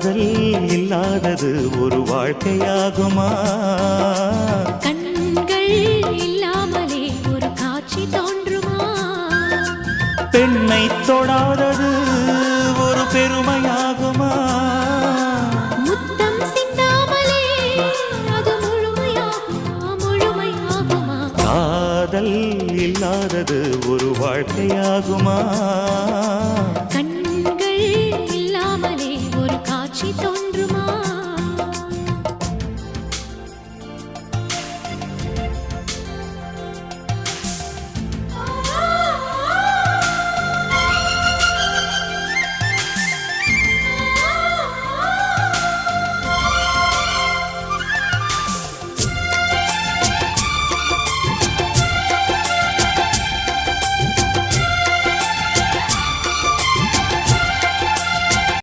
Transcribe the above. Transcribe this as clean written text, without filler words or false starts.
காதல் இல்லாதது ஒரு வாழ்க்கையாகுமா? கண்கள் இல்லாமலே ஒரு காட்சி தோன்றுமா? பெண்ணை தொடாதது ஒரு பெருமையாகுமா? முத்தம் சிந்தாமலே அது முழுமையாகுமா? முழுமையாகுமா? காதல் இல்லாதது ஒரு வாழ்க்கையாகுமா?